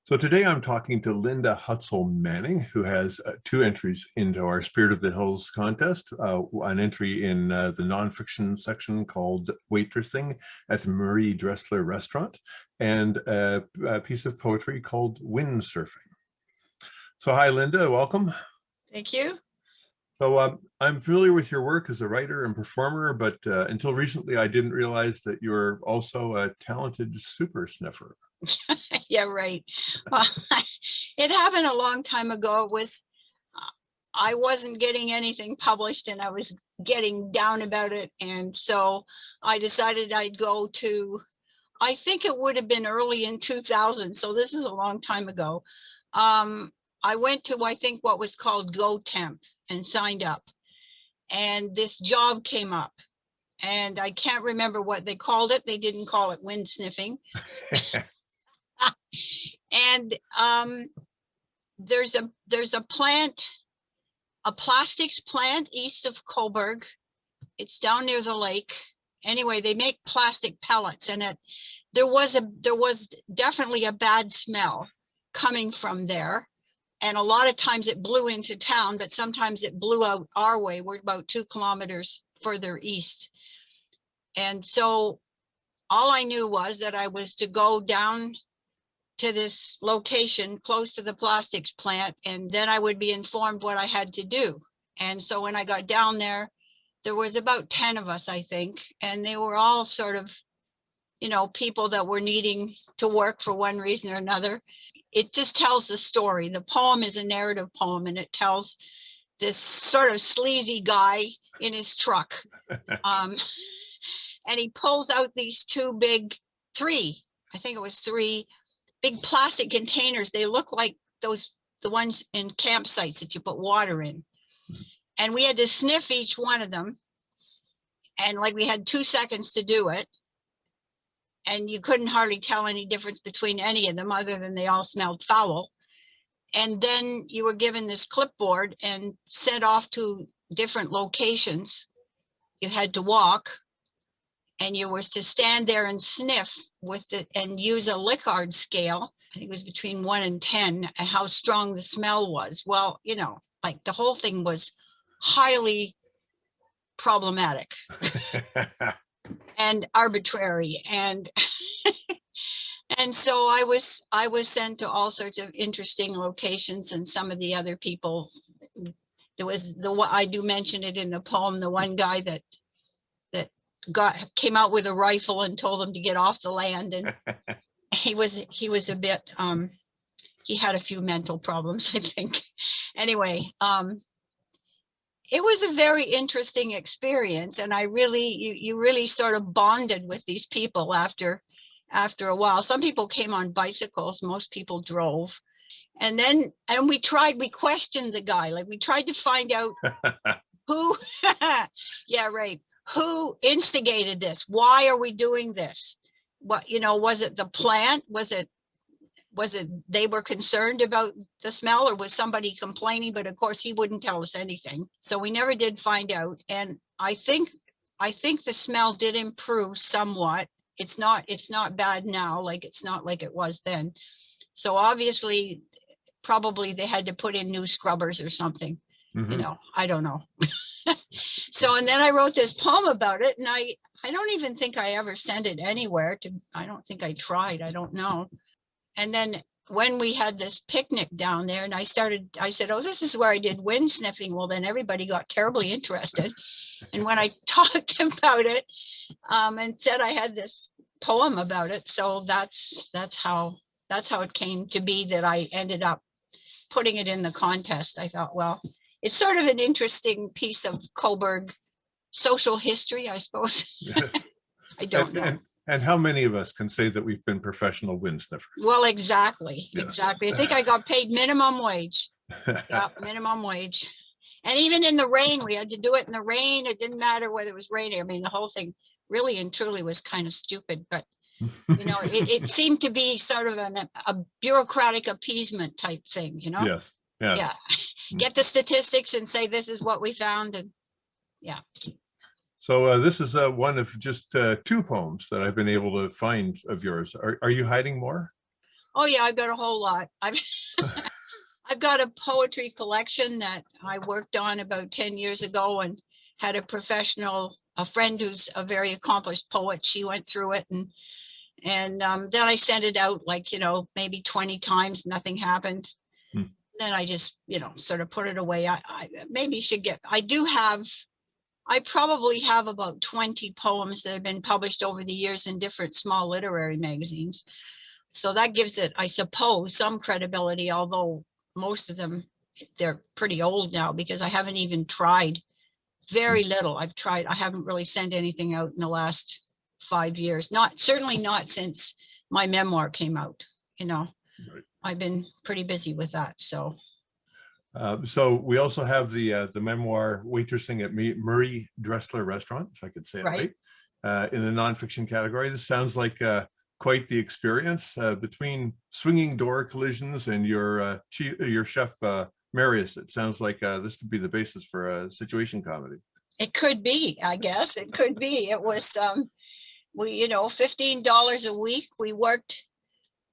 So today I'm talking to Linda Hutsell Manning, who has two entries into our Spirit of the Hills contest. An entry in the nonfiction section called Waitressing at Marie Dressler Restaurant, and a piece of poetry called Windsurfing. So hi, Linda, welcome. Thank you. So I'm familiar with your work as a writer and performer, but until recently I didn't realize that you're also a talented super sniffer. Yeah, right. Well, it happened a long time ago. I wasn't getting anything published and I was getting down about it. And so I decided I'd go to, I think it would have been early in 2000. So this is a long time ago. I went to, I think, what was called Go Temp and signed up. And this job came up. And I can't remember what they called it. They didn't call it wind sniffing. And there's a plant, a plastics plant east of Coburg. It's down near the lake. Anyway, they make plastic pellets, and there was definitely a bad smell coming from there. And a lot of times it blew into town, but sometimes it blew out our way. We're about 2 kilometers further east. And so all I knew was that I was to go down to this location close to the plastics plant, and then I would be informed what I had to do. And so when I got down there, there was about 10 of us, I think, and they were all sort of, you know, people that were needing to work for one reason or another. It just tells the story. The poem is a narrative poem, and it tells this sort of sleazy guy in his truck. And he pulls out these three big plastic containers. They look like the ones in campsites that you put water in. And we had to sniff each one of them. And like we had 2 seconds to do it. And you couldn't hardly tell any difference between any of them other than they all smelled foul. And then you were given this clipboard and sent off to different locations. You had to walk. And you were to stand there and sniff and use a Likard scale. I think it was between 1 and 10, and how strong the smell was. Well, you know, like the whole thing was highly problematic and arbitrary. And and so I was sent to all sorts of interesting locations, and some of the other people. There was I do mention it in the poem, the one guy that came out with a rifle and told them to get off the land, and he was a bit he had a few mental problems, I think. Anyway, it was a very interesting experience, and you really sort of bonded with these people after a while. Some people came on bicycles, most people drove. And we questioned the guy, like we tried to find out who yeah, right. Who instigated this? Why are we doing this? What, you know, was it the plant? Was it they were concerned about the smell, or was somebody complaining? But of course he wouldn't tell us anything. So we never did find out. And I think the smell did improve somewhat. It's not bad now, like it's not like it was then. So obviously, probably they had to put in new scrubbers or something. Mm-hmm. You know, I don't know. So, and then I wrote this poem about it, and I don't even think I ever sent it anywhere. I don't think I tried, I don't know. And then when we had this picnic down there, and I said, oh, this is where I did wind sniffing. Well, then everybody got terribly interested. And when I talked about it and said I had this poem about it, so that's how it came to be that I ended up putting it in the contest. I thought, well, it's sort of an interesting piece of Coburg social history, I suppose. Yes. I don't know. And how many of us can say that we've been professional wind sniffers? Well, exactly. Yes. Exactly. I think I got paid minimum wage. Yeah, minimum wage. And even in the rain, we had to do it in the rain. It didn't matter whether it was raining. I mean, the whole thing really and truly was kind of stupid, but you know, it seemed to be sort of a bureaucratic appeasement type thing, you know? Yes. Yeah. Yeah. Get the statistics and say this is what we found, and yeah. So this is one of just 2 poems that I've been able to find of yours. Are you hiding more? Oh yeah, I've got a whole lot. I've got a poetry collection that I worked on about 10 years ago and had a friend who's a very accomplished poet. She went through it and then I sent it out like, maybe 20 times, nothing happened. Hmm. Then I just, sort of put it away. I maybe should I probably have about 20 poems that have been published over the years in different small literary magazines. So that gives it, I suppose, some credibility, although most of them, they're pretty old now because I haven't even tried. Very little I've tried. I haven't really sent anything out in the last 5 years. Certainly not since my memoir came out. Right. I've been pretty busy with that. So we also have the memoir Waitressing at Murray Dressler Restaurant, if I could say it right, in the nonfiction category. This sounds like quite the experience between swinging door collisions and your chef Marius. It sounds like this could be the basis for a situation comedy. It could be, I guess. It could be. It was $15 a week. We worked.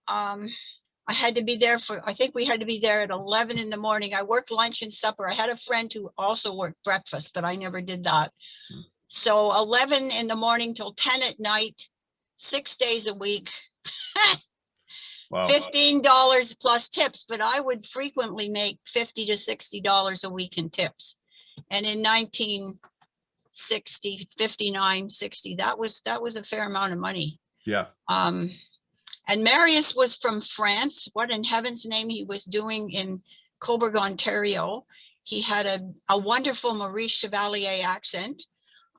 I had to be there I think we had to be there at 11 in the morning. I worked lunch and supper. I had a friend who also worked breakfast, but I never did that. So 11 in the morning till 10 at night, 6 days a week. Wow. $15 plus tips, but I would frequently make $50 to $60 a week in tips. And in 1960, 59, 60, that was a fair amount of money. Yeah. And Marius was from France. What in heaven's name he was doing in Cobourg, Ontario. He had a wonderful Maurice Chevalier accent,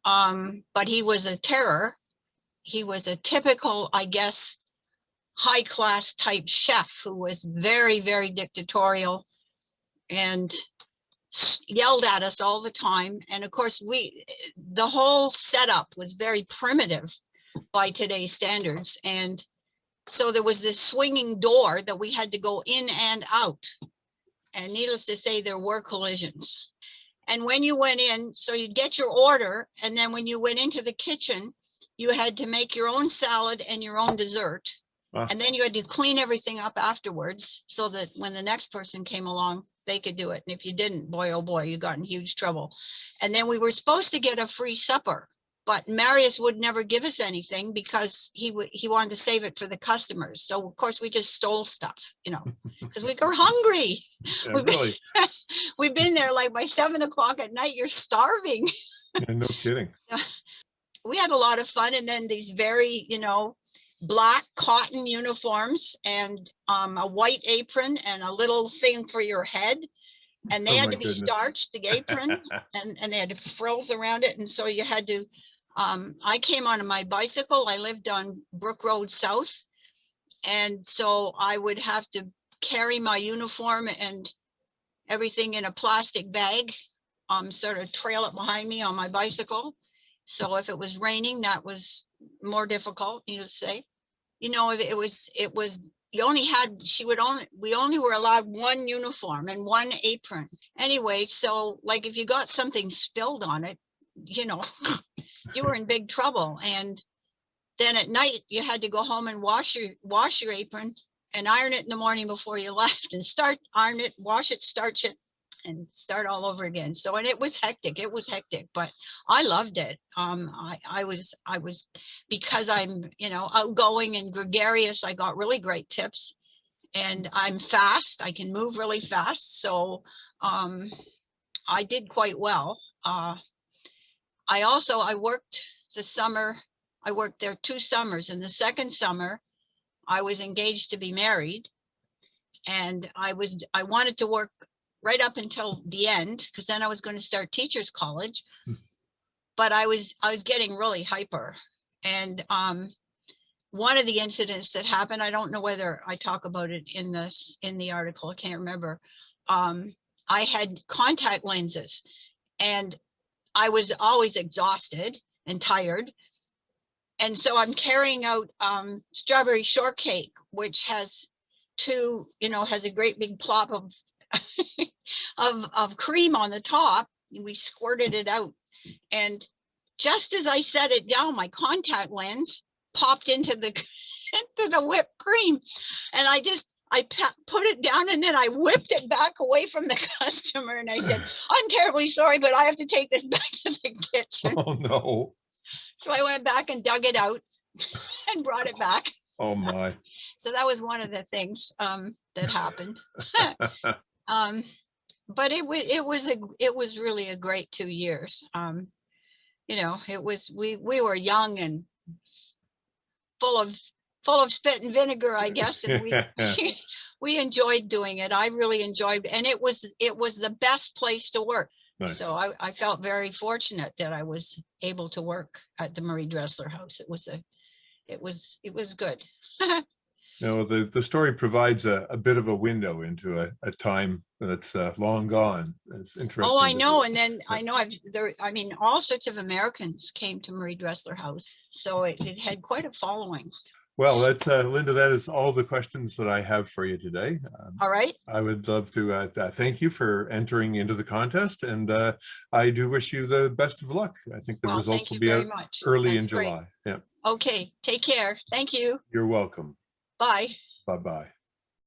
but he was a terror. He was a typical, I guess, high-class type chef who was very, very dictatorial and yelled at us all the time. And of course, the whole setup was very primitive by today's standards. And so there was this swinging door that we had to go in and out. And needless to say, there were collisions. And when you went in, so you'd get your order. And then when you went into the kitchen, you had to make your own salad and your own dessert. And then you had to clean everything up afterwards so that when the next person came along, they could do it. And if you didn't, boy, oh boy, you got in huge trouble. And then we were supposed to get a free supper. But Marius would never give us anything because he wanted to save it for the customers. So of course we just stole stuff, because we were hungry. Yeah, We've been there like by 7 o'clock at night. You're starving. Yeah, no kidding. We had a lot of fun, and then these very, black cotton uniforms and a white apron and a little thing for your head. And they had to be starched, the apron, and they had frills around it. And so you had to. I came on my bicycle. I lived on Brook Road South. And so I would have to carry my uniform and everything in a plastic bag, sort of trail it behind me on my bicycle. So if it was raining, that was more difficult, to say. It was, we only were allowed one uniform and one apron. Anyway, so like if you got something spilled on it, you were in big trouble. And then at night you had to go home and wash your apron and iron it in the morning before you left, and iron it, wash it, starch it, and start all over again. So, and it was hectic, but I loved it. I was, because I'm, outgoing and gregarious, I got really great tips, and I'm fast. I can move really fast. So, I did quite well. I worked the summer. I worked there 2 summers. And the second summer, I was engaged to be married. And I wanted to work right up until the end, because then I was going to start teachers college. But I was getting really hyper. And one of the incidents that happened, I don't know whether I talk about it in the article, I can't remember. I had contact lenses, and I was always exhausted and tired. And so I'm carrying out strawberry shortcake, which has has a great big plop of of cream on the top. We squirted it out, and just as I set it down, my contact lens popped into the into the whipped cream. And I put it down and then I whipped it back away from the customer. And I said, I'm terribly sorry, but I have to take this back to the kitchen. Oh, no. So I went back and dug it out and brought it back. Oh, my. So that was one of the things that happened. But it was really a great 2 years. You know, we were young and full of spit and vinegar, I guess, and we enjoyed doing it. I really enjoyed, and it was the best place to work. Nice. So I felt very fortunate that I was able to work at the Marie Dressler House. It was good. No, the story provides a bit of a window into a time that's long gone. It's interesting. Oh, I know. And then I know I mean, all sorts of Americans came to Marie Dressler House. So it had quite a following. Well, that's Linda, that is all the questions that I have for you today. All right. I would love to thank you for entering into the contest, and I do wish you the best of luck. I think the results will be out early in July. Yeah. Okay. Take care. Thank you. You're welcome. Bye. Bye-bye.